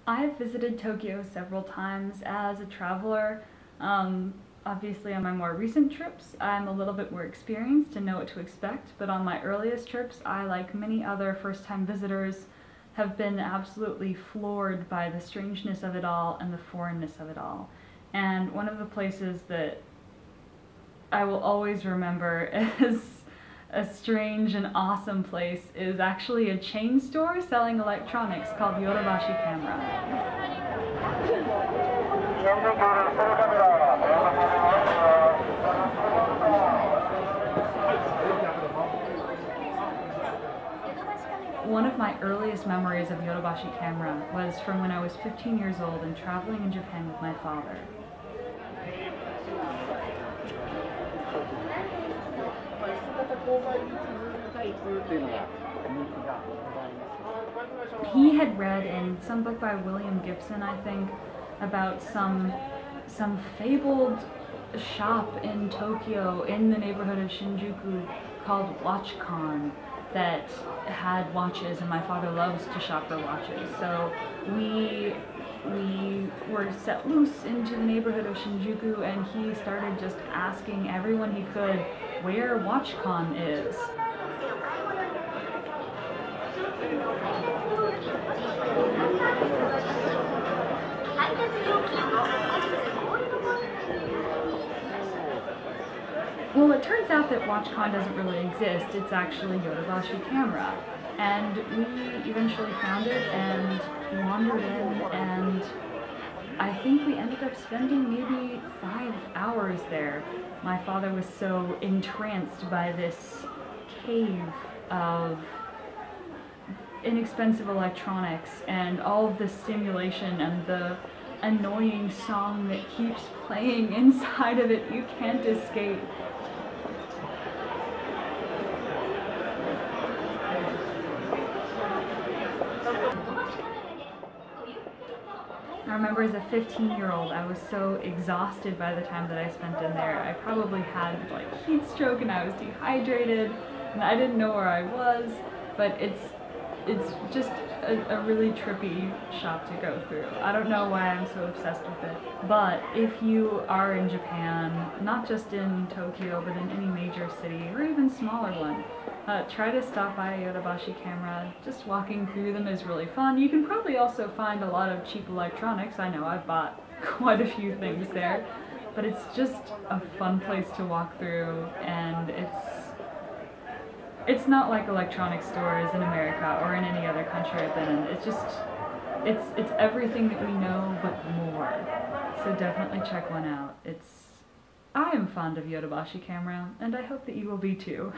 I've visited Tokyo several times as a traveler. Obviously on my more recent trips, I'm a little bit more experienced and know what to expect, but on my earliest trips, I, like many other first-time visitors, have been absolutely floored by the strangeness of it all and the foreignness of it all. And one of the places that I will always remember as a strange and awesome place is actually a chain store selling electronics called Yodabashi Camera. One of my earliest memories of Yodabashi Camera was from when I was 15 years old and traveling in Japan with my father. He had read in some book by William Gibson, I think, about some fabled shop in Tokyo in the neighborhood of Shinjuku called WatchCon that had watches, and my father loves to shop for watches. So we were set loose into the neighborhood of Shinjuku, and he started just asking everyone he could where WatchCon is. Well, it turns out that WatchCon doesn't really exist. It's actually Yodabashi Camera. And we eventually found it and wandered in, and I think we ended up spending maybe 5 hours there. My father was so entranced by this cave of inexpensive electronics and all of the stimulation and the annoying song that keeps playing inside of it. You can't escape. I remember as a 15-year-old, I was so exhausted by the time that I spent in there. I probably had like heat stroke and I was dehydrated and I didn't know where I was, but it's just a really trippy shop to go through. I don't know why I'm so obsessed with it, but if you are in Japan, not just in Tokyo, but in any major city or even smaller one, try to stop by Yodabashi Camera. Just walking through them is really fun. You can probably also find a lot of cheap electronics. I know I've bought quite a few things there, but it's just a fun place to walk through, and it's not like electronic stores in America or in any other country I've been in. It's everything that we know, but more. So definitely check one out. I am fond of Yodabashi Camera, and I hope that you will be too.